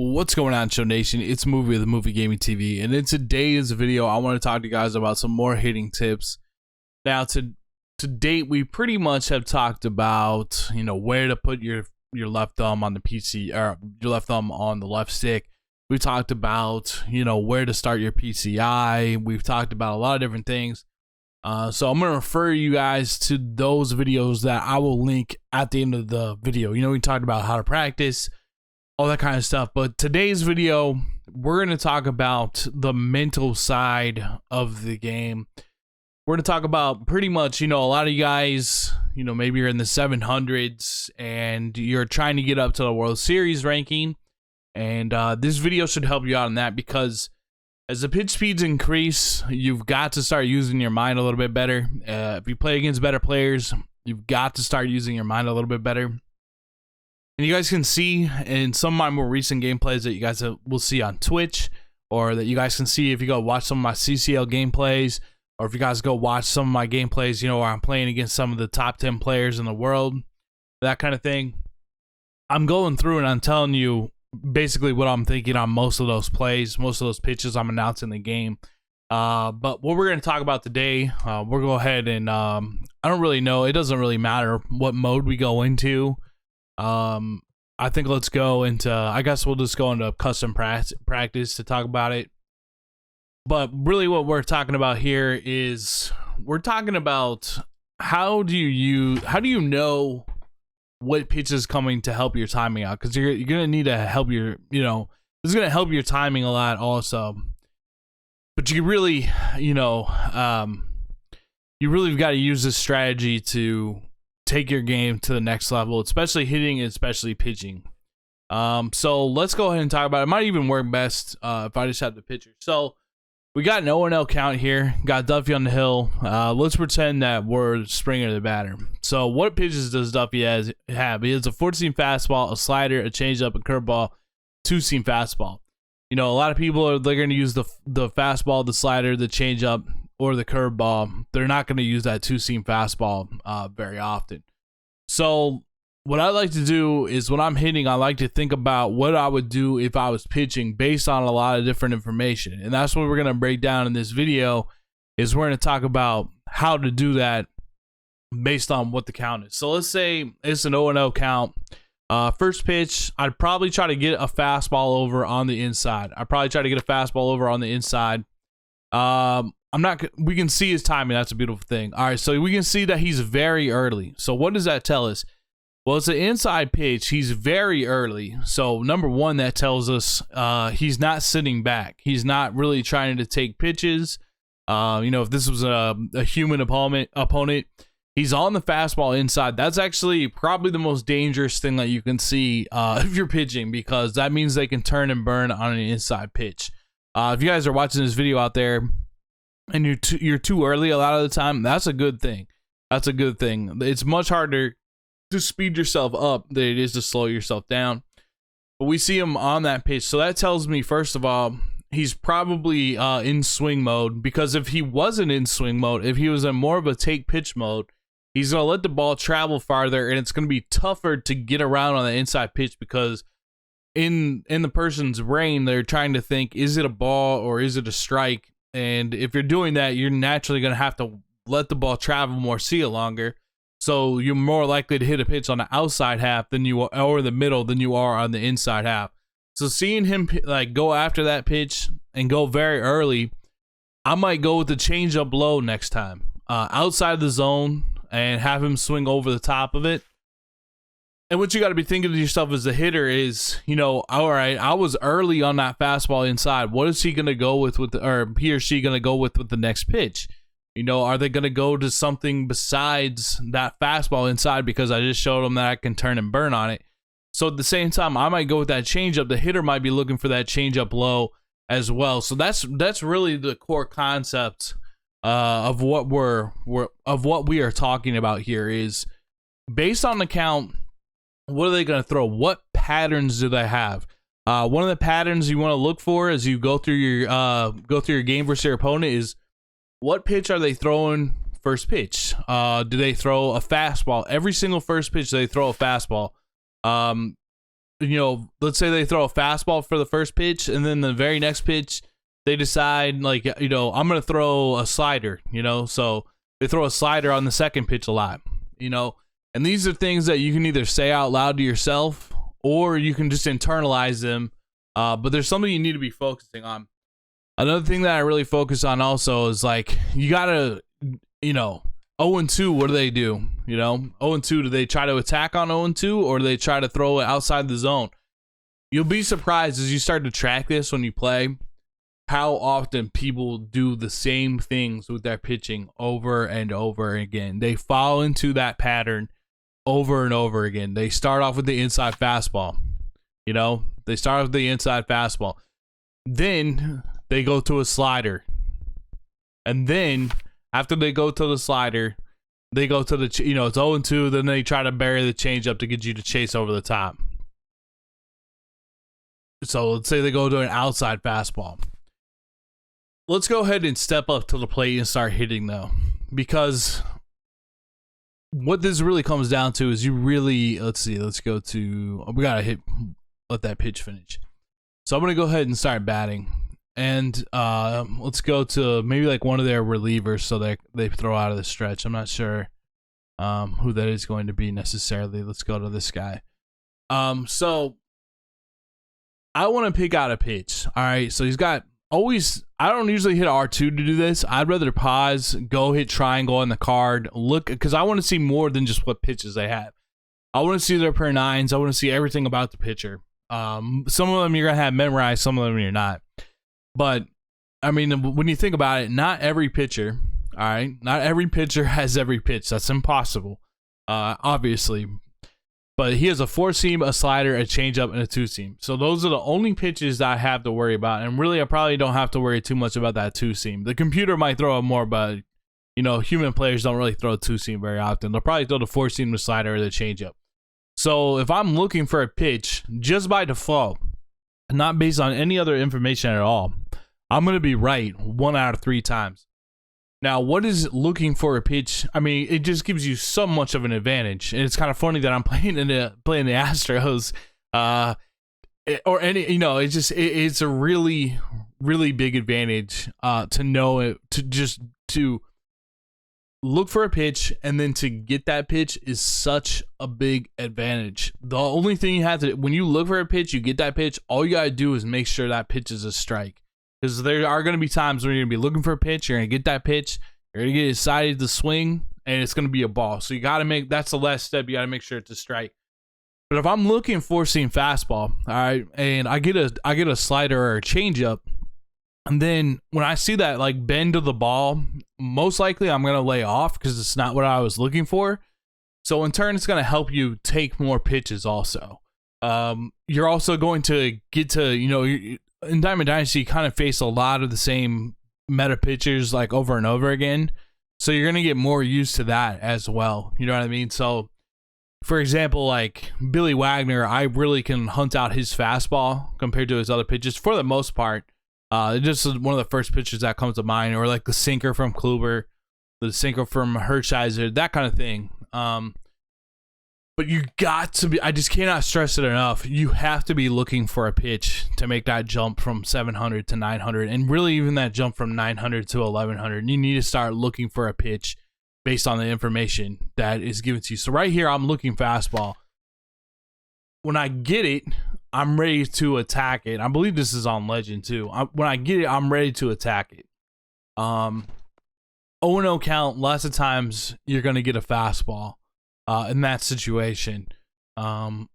What's going on, Show Nation? It's Movie with Movie Gaming TV, and in today's video, I want to talk to you guys about some more hitting tips. Now, to date, we pretty much have talked about where to put your left thumb on the PC, or your left thumb on the left stick. We've talked about where to start your PCI. We've talked about a lot of different things. So I'm going to refer you guys to those videos that I will link at the end of the video. We talked about how to practice, all that kind of stuff. But today's video, we're going to talk about the mental side of the game. We're going to talk about pretty much, a lot of you guys, maybe you're in the 700s and you're trying to get up to the World Series ranking. And this video should help you out in that, because as the pitch speeds increase, you've got to start using your mind a little bit better. If you play against better players, you've got to start using your mind a little bit better. And you guys can see in some of my more recent gameplays that you guys will see on Twitch, or that you guys can see if you go watch some of my CCL gameplays, or if you guys go watch some of my gameplays, where I'm playing against some of the top 10 players in the world, that kind of thing. I'm going through and I'm telling you basically what I'm thinking on most of those plays, most of those pitches I'm announcing the game. But what we're going to talk about today, we'll go ahead and I don't really know. It doesn't really matter what mode we go into. I think let's go into, I guess we'll just go into custom practice to talk about it. But really what we're talking about here is we're talking about how do you know what pitch is coming to help your timing out, because you're going to need to help your, this is going to help your timing a lot also. But you really, you really got to use this strategy to take your game to the next level, especially hitting and especially pitching. So let's go ahead and talk about it. It might even work best if I just have the pitcher. So we got an 0-0 count here. Got Duffy on the hill. Let's pretend that we're Springer the batter. So what pitches does Duffy have? He has a 4-seam fastball, a slider, a changeup, a curveball, 2-seam fastball. A lot of people they're going to use the fastball, the slider, the changeup, or the curveball. They're not going to use that 2-seam fastball very often. So what I like to do is when I'm hitting, I like to think about what I would do if I was pitching based on a lot of different information. And that's what we're going to break down in this video, is we're going to talk about how to do that based on what the count is. So let's say it's an 0-0 count. First pitch, I'd probably try to get a fastball over on the inside. We can see his timing. That's a beautiful thing. All right, so we can see that he's very early. So what does that tell us? Well, it's an inside pitch. He's very early. So number one, that tells us he's not sitting back. He's not really trying to take pitches. If this was a human opponent, he's on the fastball inside. That's actually probably the most dangerous thing that you can see if you're pitching, because that means they can turn and burn on an inside pitch. If you guys are watching this video out there and you're too early a lot of the time, that's a good thing. It's much harder to speed yourself up than it is to slow yourself down. But we see him on that pitch. So that tells me, first of all, he's probably in swing mode, because if he wasn't in swing mode, if he was in more of a take pitch mode, he's going to let the ball travel farther, and it's going to be tougher to get around on the inside pitch, because in the person's brain, they're trying to think, is it a ball or is it a strike? And if you're doing that, you're naturally going to have to let the ball travel more, see it longer. So you're more likely to hit a pitch on the outside half than you are, or the middle, than you are on the inside half. So seeing him go after that pitch and go very early, I might go with the changeup low next time, outside the zone, and have him swing over the top of it. And what you got to be thinking to yourself as a hitter is, all right, I was early on that fastball inside. What is he going to go with or he or she going to go with the next pitch? Are they going to go to something besides that fastball inside, because I just showed them that I can turn and burn on it? So at the same time, I might go with that changeup. The hitter might be looking for that changeup low as well. So that's really the core concept of what we are talking about here, is based on the count. What are they going to throw? What patterns do they have? One of the patterns you want to look for as you go through your game versus your opponent is, what pitch are they throwing first pitch? Do they throw a fastball? Every single first pitch they throw a fastball. let's say they throw a fastball for the first pitch, and then the very next pitch they decide like, I'm going to throw a slider, so they throw a slider on the second pitch a lot, and these are things that you can either say out loud to yourself or you can just internalize them. But there's something you need to be focusing on. Another thing that I really focus on also is like, you got to, 0-2, what do they do? 0-2, do they try to attack on 0-2 or do they try to throw it outside the zone? You'll be surprised as you start to track this when you play how often people do the same things with their pitching over and over again. They fall into that pattern over and over again. They start off with the inside fastball. They start with the inside fastball. Then they go to a slider. And then after they go to the slider, they go to the, it's 0-2, then they try to bury the changeup to get you to chase over the top. So let's say they go to an outside fastball. Let's go ahead and step up to the plate and start hitting, though, because what this really comes down to is you really, let that pitch finish. So I'm going to go ahead and start batting. And let's go to maybe like one of their relievers so that they throw out of the stretch. I'm not sure who that is going to be necessarily. Let's go to this guy. So I want to pick out a pitch. All right. So he's got I don't usually hit R2 to do this. I'd rather pause, go hit triangle on the card, look, because I want to see more than just what pitches they have. I want to see their per nines. I want to see everything about the pitcher. Some of them you're going to have memorized, some of them you're not. But, I mean, when you think about it, not every pitcher, all right, not every pitcher has every pitch. That's impossible, obviously. But he has a 4-seam, a slider, a changeup, and a 2-seam. So those are the only pitches that I have to worry about. And really, I probably don't have to worry too much about that 2-seam. The computer might throw it more, but, human players don't really throw a 2-seam very often. They'll probably throw the 4-seam, the slider, or the changeup. So if I'm looking for a pitch, just by default, not based on any other information at all, I'm going to be right 1 out of 3 times. Now, what is looking for a pitch? I mean, it just gives you so much of an advantage. And it's kind of funny that I'm playing the Astros, or any, it's a really, really big advantage to know it, to look for a pitch and then to get that pitch is such a big advantage. The only thing you have to, when you look for a pitch, you get that pitch, all you got to do is make sure that pitch is a strike. Because there are going to be times when you're going to be looking for a pitch, you're going to get that pitch, you're going to get excited to swing, and it's going to be a ball. So you got to that's the last step. You got to make sure it's a strike. But if I'm looking for seam fastball, all right, and I get a slider or a changeup, and then when I see that like bend of the ball, most likely I'm going to lay off because it's not what I was looking for. So in turn, it's going to help you take more pitches also. You're also going to get to, in Diamond Dynasty, you kind of face a lot of the same meta pitchers like over and over again. So you're going to get more used to that as well. You know what I mean? So, for example, like Billy Wagner, I really can hunt out his fastball compared to his other pitches for the most part. Just one of the first pitches that comes to mind, or like the sinker from Kluber, the sinker from Hershiser, that kind of thing. But you got to be, I just cannot stress it enough. You have to be looking for a pitch to make that jump from 700 to 900, and really even that jump from 900 to 1100. You need to start looking for a pitch based on the information that is given to you. So right here, I'm looking fastball. When I get it, I'm ready to attack it. I believe this is on Legend too. When I get it, I'm ready to attack it. 0-0 count, lots of times you're going to get a fastball. In that situation, that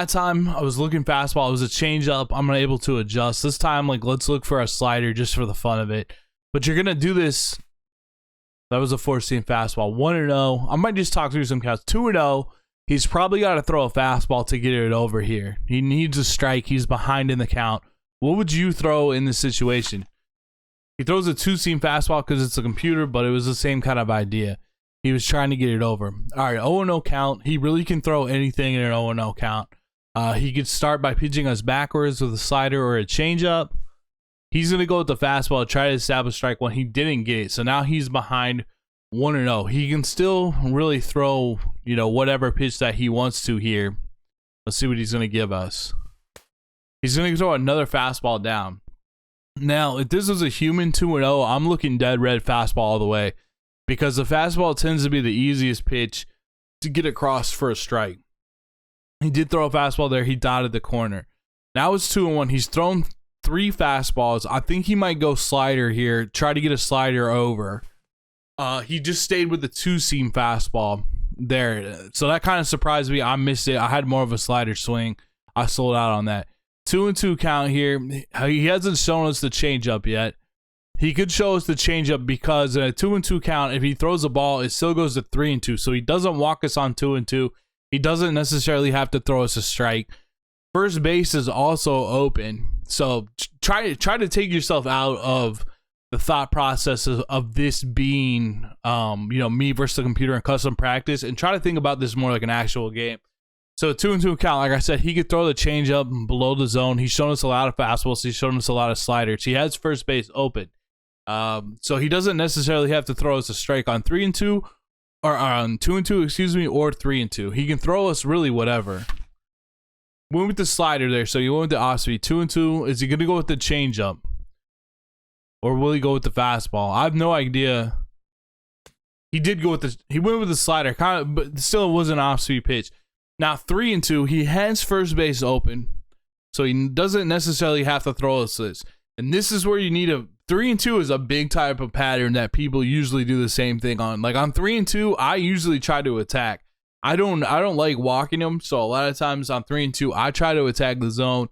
time I was looking fastball. It was a change up. I'm able to adjust this time. Like, let's look for a slider just for the fun of it. But you're gonna do this. That was a 4-seam fastball. 1-0. I might just talk through some counts. 2-0. He's probably got to throw a fastball to get it over here. He needs a strike. He's behind in the count. What would you throw in this situation? He throws a 2-seam fastball because it's a computer, but it was the same kind of idea. He was trying to get it over. All right, 0-0 count. He really can throw anything in an 0-0 count. He could start by pitching us backwards with a slider or a changeup. He's going to go with the fastball, try to establish strike one. He didn't get it, so now he's behind 1-0. He can still really throw, whatever pitch that he wants to here. Let's see what he's going to give us. He's going to throw another fastball down. Now, if this was a human 2-0, I'm looking dead red fastball all the way, because the fastball tends to be the easiest pitch to get across for a strike. He did throw a fastball there. He dotted the corner. Now it's 2-1. He's thrown 3 fastballs. I think he might go slider here, try to get a slider over. He just stayed with the 2-seam fastball there. So that kind of surprised me. I missed it. I had more of a slider swing. I sold out on that. 2-2 count here. He hasn't shown us the changeup yet. He could show us the changeup because in a 2-2 count, if he throws the ball, it still goes to 3-2. So he doesn't walk us on 2-2. He doesn't necessarily have to throw us a strike. First base is also open. So try to take yourself out of the thought process of this being, me versus the computer and custom practice, and try to think about this more like an actual game. So 2-2 count, like I said, he could throw the changeup below the zone. He's shown us a lot of fastballs. He's shown us a lot of sliders. He has first base open. So he doesn't necessarily have to throw us a strike on 3-2 or on 2-2, or 3-2. He can throw us really whatever. Went with the slider there, so you went with the off speed. 2-2. Is he going to go with the changeup, or will he go with the fastball? I have no idea. He did go with the. He went with the slider, kind of, but still it was an off speed pitch. Now 3-2, he has first base open, so he doesn't necessarily have to throw us this. And this is where you need a 3-2 is a big type of pattern that people usually do the same thing on. Like on 3-2, I usually try to attack. I don't like walking them, so a lot of times on 3-2, I try to attack the zone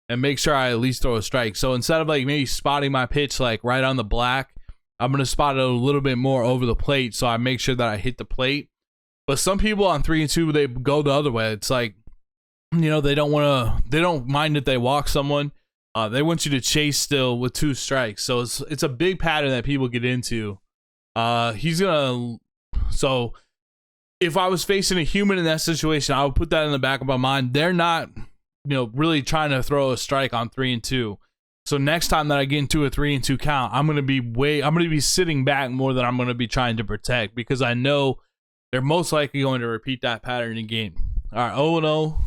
and make sure I at least throw a strike. So instead of like maybe spotting my pitch like right on the black, I'm gonna spot it a little bit more over the plate, so I make sure that I hit the plate. But some people on 3-2, they go the other way. It's like, they don't mind if they walk someone. They want you to chase still with 2 strikes. So it's a big pattern that people get into. So if I was facing a human in that situation, I would put that in the back of my mind. They're not, really trying to throw a strike on 3-2. So next time that I get into a 3-2 count, I'm going to be sitting back more than I'm going to be trying to protect, because I know they're most likely going to repeat that pattern again. All right, 0-0.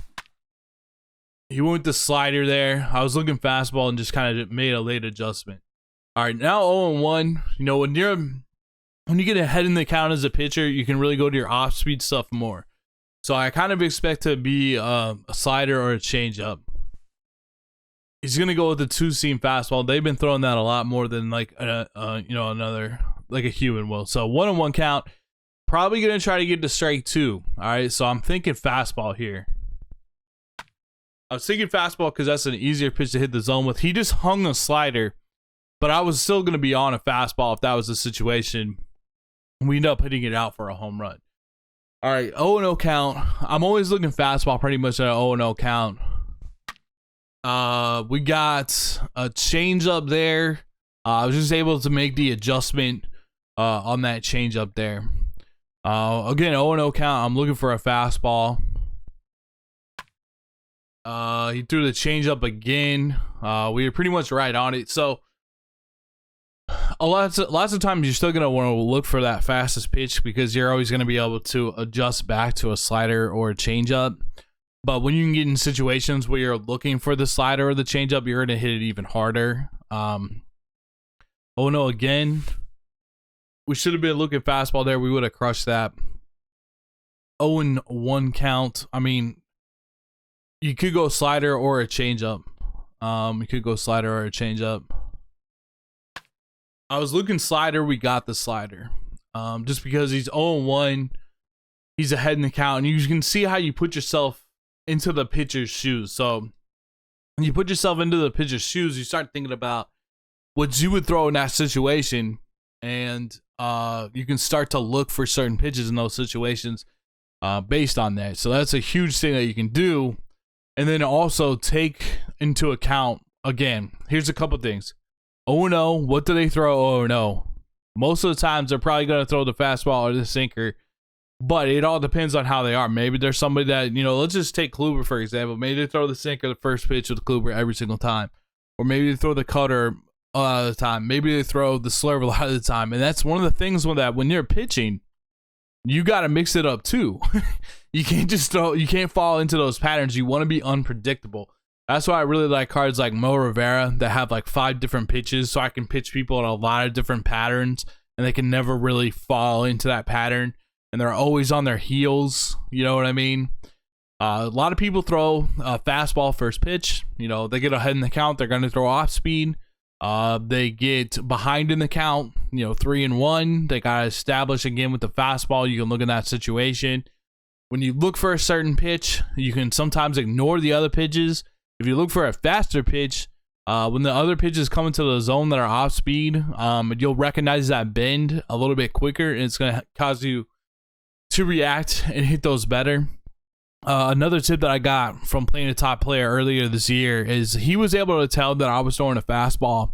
He went with the slider there. I was looking fastball and just kind of made a late adjustment. All right, now 0-1. When you get ahead in the count as a pitcher, you can really go to your off-speed stuff more. So I kind of expect to be a slider or a changeup. He's gonna go with the 2-seam fastball. They've been throwing that a lot more than like another like a human will. So 1-1 count. Probably gonna try to get to strike 2. All right, so I'm thinking fastball here. I was thinking fastball because that's an easier pitch to hit the zone with. He just hung a slider, but I was still gonna be on a fastball if that was the situation. We end up hitting it out for a home run. All right, 0-0 count. I'm always looking fastball pretty much at an 0-0 count. We got a changeup there. I was just able to make the adjustment on that changeup there. Again, 0-0 count. I'm looking for a fastball. He threw the changeup again. We were pretty much right on it. So lots of times you're still gonna want to look for that fastest pitch, because you're always gonna be able to adjust back to a slider or a changeup. But when you can get in situations where you're looking for the slider or the changeup, you're gonna hit it even harder. 0-0 again. We should have been looking fastball there. We would have crushed that. 0-1 count. I mean, you could go slider or a changeup. I was looking slider. We got the slider. Just because he's 0-1, he's ahead in the count, and you can see how you put yourself into the pitcher's shoes. So when you put yourself into the pitcher's shoes, you start thinking about what you would throw in that situation, and you can start to look for certain pitches in those situations based on that. So that's a huge thing that you can do. And then also take into account, again, here's a couple things. 0-0, what do they throw 0-0? Most of the times they're probably going to throw the fastball or the sinker, but it all depends on how they are. Maybe there's somebody that, let's just take Kluber, for example. Maybe they throw the sinker the first pitch with Kluber every single time. Or maybe they throw the cutter a lot of the time. Maybe they throw the slurve a lot of the time. And that's one of the things with that when you're pitching, you got to mix it up too. You can't just you can't fall into those patterns. You want to be unpredictable. That's why I really like cards like Mo Rivera that have like 5 different pitches, so I can pitch people in a lot of different patterns, and they can never really fall into that pattern, and they're always on their heels. You know what I mean? A lot of people throw fastball first pitch. You know, they get ahead in the count, they're going to throw off speed. They get behind in the count, you know, 3-1. They got to establish again with the fastball. You can look in that situation. When you look for a certain pitch, you can sometimes ignore the other pitches. If you look for a faster pitch, when the other pitches come into the zone that are off speed, you'll recognize that bend a little bit quicker, and it's going to cause you to react and hit those better. Another tip that I got from playing a top player earlier this year is he was able to tell that I was throwing a fastball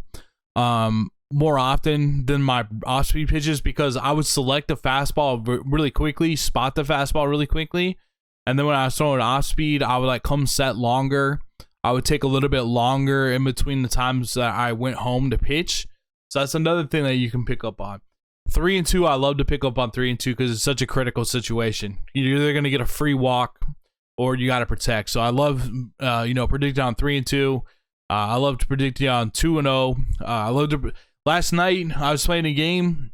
more often than my off-speed pitches, because I would select a fastball really quickly, spot the fastball really quickly, and then when I was throwing off-speed, I would like come set longer. I would take a little bit longer in between the times that I went home to pitch. So that's another thing that you can pick up on. 3-2, I love to pick up on 3-2 because it's such a critical situation. You're either going to get a free walk or you got to protect. So I love, predicting on 3-2. I love to predict on 2-0. I love to. Last night I was playing a game.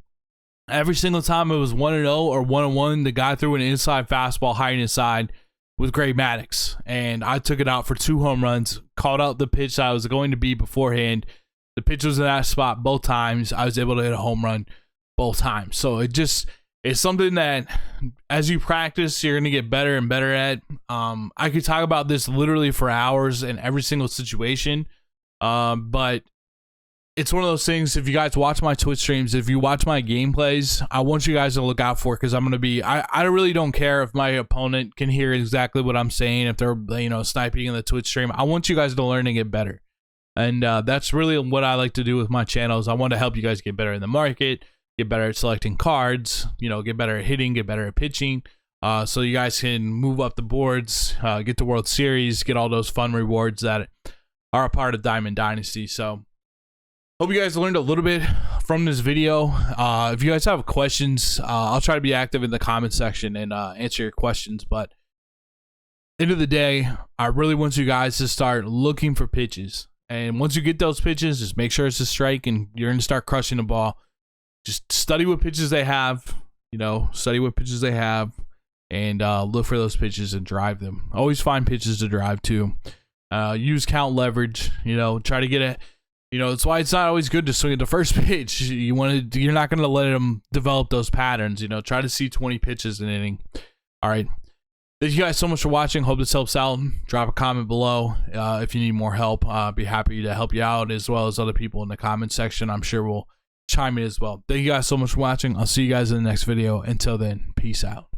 Every single time it was 1-0 or 1-1, the guy threw an inside fastball high inside with Gray Maddox, and I took it out for 2 home runs. Called out the pitch that I was going to be beforehand. The pitch was in that spot both times. I was able to hit a home run both times. So it's something that as you practice, you're going to get better and better at. I could talk about this literally for hours in every single situation, but it's one of those things. If you guys watch my Twitch streams, if you watch my gameplays, I want you guys to look out for it, because I'm going to be, I really don't care if my opponent can hear exactly what I'm saying, if they're, sniping in the Twitch stream. I want you guys to learn and get better. And that's really what I like to do with my channels. I want to help you guys get better in the market, get better at selecting cards, get better at hitting, get better at pitching, so you guys can move up the boards, get to World Series, get all those fun rewards that are a part of Diamond Dynasty. So hope you guys learned a little bit from this video. If you guys have questions, I'll try to be active in the comment section and answer your questions. But end of the day, I really want you guys to start looking for pitches. And once you get those pitches, just make sure it's a strike and you're going to start crushing the ball. Just study what pitches they have, and look for those pitches and drive them. Always find pitches to drive to. Use count leverage, try to get it. That's why it's not always good to swing at the first pitch. You're not going to let them develop those patterns. Try to see 20 pitches in an inning. All right. Thank you guys so much for watching. Hope this helps out. Drop a comment below if you need more help. I'll be happy to help you out, as well as other people in the comment section. I'm sure we'll chime in as well. Thank you guys so much for watching. I'll see you guys in the next video. Until then, peace out.